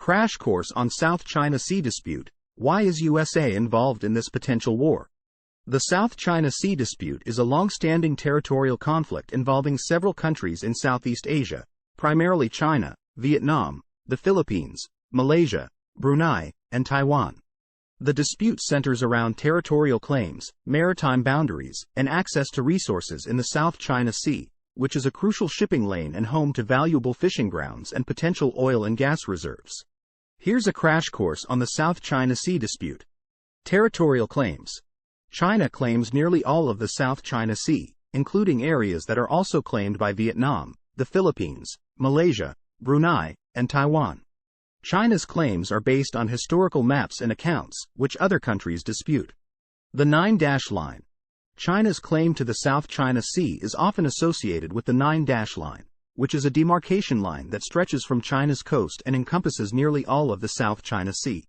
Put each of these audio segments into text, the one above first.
Crash course on South China Sea dispute. Why is USA involved in this potential war? The South China Sea dispute is a long-standing territorial conflict involving several countries in Southeast Asia, primarily China, Vietnam, the Philippines, Malaysia, Brunei, and Taiwan. The dispute centers around territorial claims, maritime boundaries, and access to resources in the South China Sea, which is a crucial shipping lane and home to valuable fishing grounds and potential oil and gas reserves. Here's a crash course on the South China Sea dispute. Territorial claims. China claims nearly all of the South China Sea, including areas that are also claimed by Vietnam, the Philippines, Malaysia, Brunei, and Taiwan. China's claims are based on historical maps and accounts, which other countries dispute. The 9-line. China's claim to the South China Sea is often associated with the 9-line, which is a demarcation line that stretches from China's coast and encompasses nearly all of the South China Sea.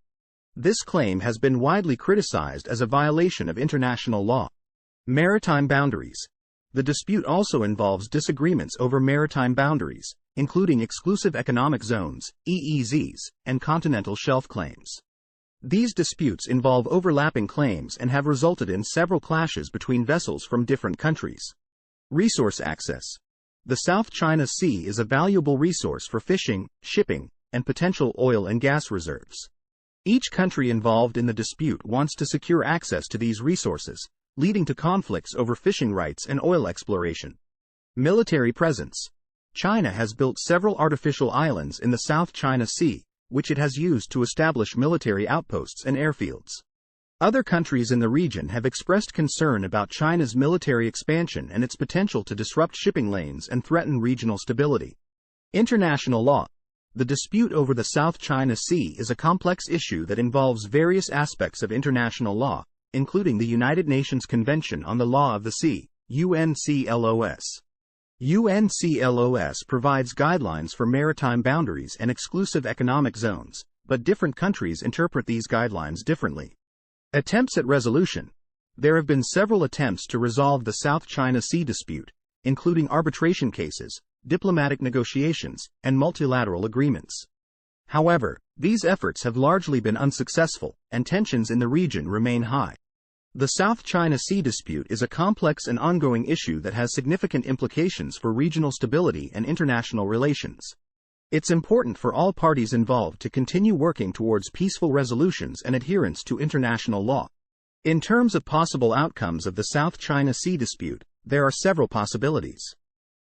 This claim has been widely criticized as a violation of international law. Maritime boundaries. The dispute also involves disagreements over maritime boundaries, including exclusive economic zones, EEZs, and continental shelf claims. These disputes involve overlapping claims and have resulted in several clashes between vessels from different countries. Resource access. The South China Sea is a valuable resource for fishing, shipping, and potential oil and gas reserves. Each country involved in the dispute wants to secure access to these resources, leading to conflicts over fishing rights and oil exploration. Military presence. China has built several artificial islands in the South China Sea, which it has used to establish military outposts and airfields. Other countries in the region have expressed concern about China's military expansion and its potential to disrupt shipping lanes and threaten regional stability. International law. The dispute over the South China Sea is a complex issue that involves various aspects of international law, including the United Nations Convention on the Law of the Sea, UNCLOS. UNCLOS provides guidelines for maritime boundaries and exclusive economic zones, but different countries interpret these guidelines differently. Attempts at resolution. There have been several attempts to resolve the South China Sea dispute, including arbitration cases, diplomatic negotiations, and multilateral agreements. However, these efforts have largely been unsuccessful, and tensions in the region remain high. The South China Sea dispute is a complex and ongoing issue that has significant implications for regional stability and international relations. It's important for all parties involved to continue working towards peaceful resolutions and adherence to international law. In terms of possible outcomes of the South China Sea dispute, there are several possibilities.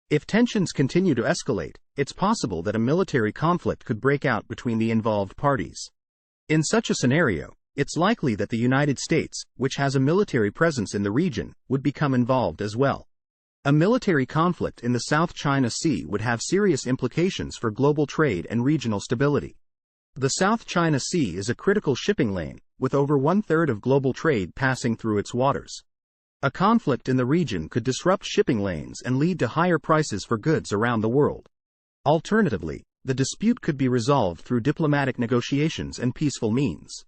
If tensions continue to escalate, it's possible that a military conflict could break out between the involved parties. In such a scenario, it's likely that the United States, which has a military presence in the region, would become involved as well. A military conflict in the South China Sea would have serious implications for global trade and regional stability. The South China Sea is a critical shipping lane, with over one-third of global trade passing through its waters. A conflict in the region could disrupt shipping lanes and lead to higher prices for goods around the world. Alternatively, the dispute could be resolved through diplomatic negotiations and peaceful means.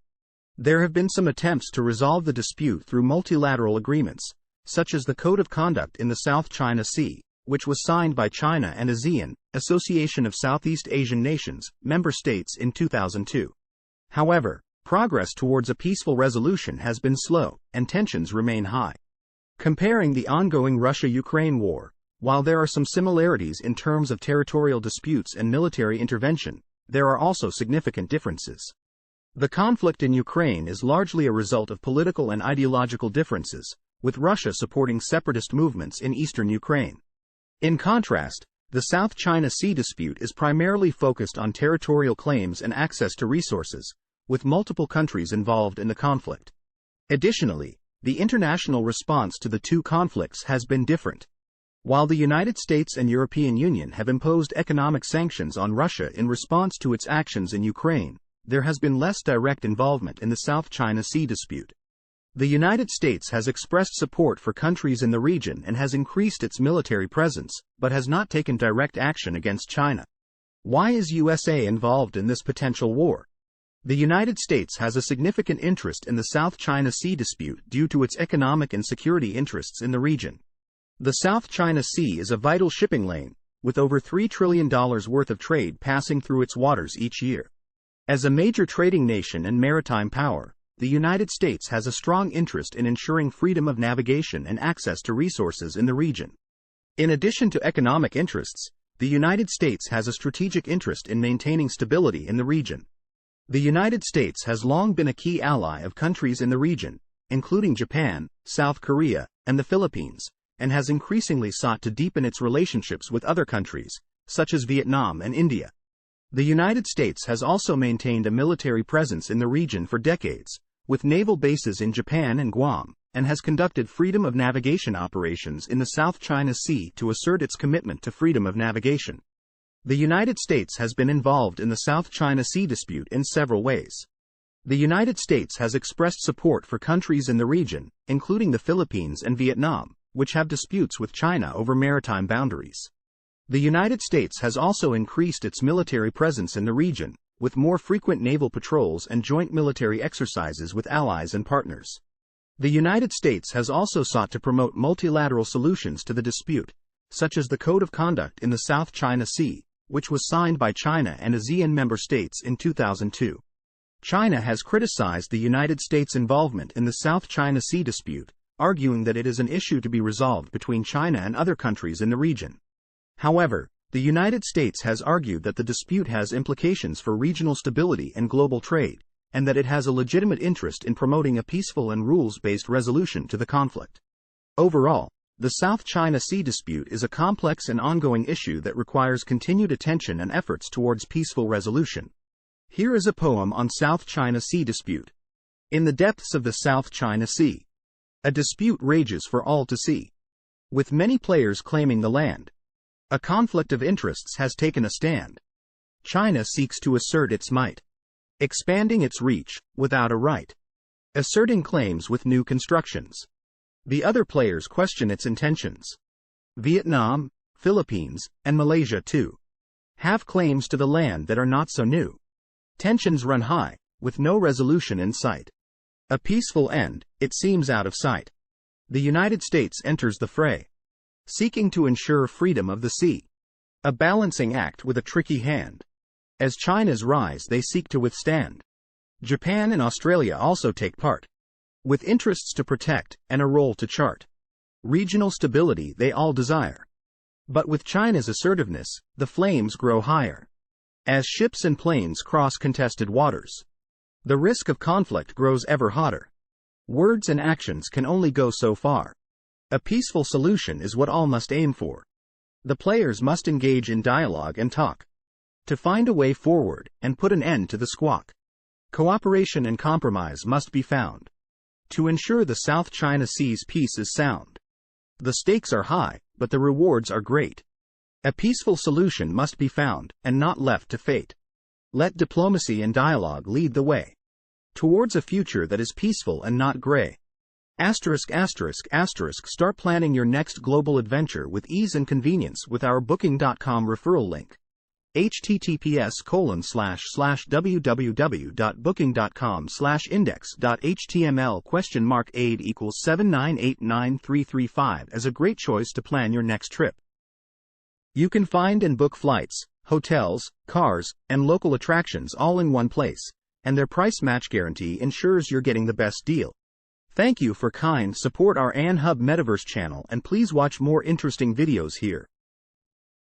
There have been some attempts to resolve the dispute through multilateral agreements, such as the Code of Conduct in the South China Sea, which was signed by China and ASEAN, Association of Southeast Asian Nations, member states in 2002. However, progress towards a peaceful resolution has been slow, and tensions remain high. Comparing the ongoing Russia-Ukraine war, while there are some similarities in terms of territorial disputes and military intervention, there are also significant differences. The conflict in Ukraine is largely a result of political and ideological differences, with Russia supporting separatist movements in eastern Ukraine. In contrast, the South China Sea dispute is primarily focused on territorial claims and access to resources, with multiple countries involved in the conflict. Additionally, the international response to the two conflicts has been different. While the United States and European Union have imposed economic sanctions on Russia in response to its actions in Ukraine, there has been less direct involvement in the South China Sea dispute. The United States has expressed support for countries in the region and has increased its military presence, but has not taken direct action against China. Why is USA involved in this potential war? The United States has a significant interest in the South China Sea dispute due to its economic and security interests in the region. The South China Sea is a vital shipping lane, with over $3 trillion worth of trade passing through its waters each year. As a major trading nation and maritime power, the United States has a strong interest in ensuring freedom of navigation and access to resources in the region. In addition to economic interests, the United States has a strategic interest in maintaining stability in the region. The United States has long been a key ally of countries in the region, including Japan, South Korea, and the Philippines, and has increasingly sought to deepen its relationships with other countries, such as Vietnam and India. The United States has also maintained a military presence in the region for decades, with naval bases in Japan and Guam, and has conducted freedom of navigation operations in the South China Sea to assert its commitment to freedom of navigation. The United States has been involved in the South China Sea dispute in several ways. The United States has expressed support for countries in the region, including the Philippines and Vietnam, which have disputes with China over maritime boundaries. The United States has also increased its military presence in the region, with more frequent naval patrols and joint military exercises with allies and partners. The United States has also sought to promote multilateral solutions to the dispute, such as the Code of Conduct in the South China Sea, which was signed by China and ASEAN member states in 2002. China has criticized the United States' involvement in the South China Sea dispute, arguing that it is an issue to be resolved between China and other countries in the region. However, the United States has argued that the dispute has implications for regional stability and global trade, and that it has a legitimate interest in promoting a peaceful and rules-based resolution to the conflict. Overall, the South China Sea dispute is a complex and ongoing issue that requires continued attention and efforts towards peaceful resolution. Here is a poem on South China Sea dispute. In the depths of the South China Sea, a dispute rages for all to see. With many players claiming the land, a conflict of interests has taken a stand. China seeks to assert its might, expanding its reach, without a right, asserting claims with new constructions. The other players question its intentions. Vietnam, Philippines, and Malaysia too have claims to the land that are not so new. Tensions run high, with no resolution in sight. A peaceful end, it seems out of sight. The United States enters the fray, seeking to ensure freedom of the sea. A balancing act with a tricky hand. As China's rise they seek to withstand. Japan and Australia also take part, with interests to protect and a role to chart. Regional stability they all desire. But with China's assertiveness, the flames grow higher. As ships and planes cross contested waters, the risk of conflict grows ever hotter. Words and actions can only go so far. A peaceful solution is what all must aim for. The players must engage in dialogue and talk, to find a way forward and put an end to the squawk. Cooperation and compromise must be found, to ensure the South China Sea's peace is sound. The stakes are high, but the rewards are great. A peaceful solution must be found, and not left to fate. Let diplomacy and dialogue lead the way, towards a future that is peaceful and not gray. Start planning your next global adventure with ease and convenience with our Booking.com referral link. https://www.booking.com/index.html $aid equals 7989335 as a great choice to plan your next trip. You can find and book flights, hotels, cars, and local attractions all in one place, and their price match guarantee ensures you're getting the best deal. Thank you for kind support our AnHub Metaverse channel, and please watch more interesting videos here.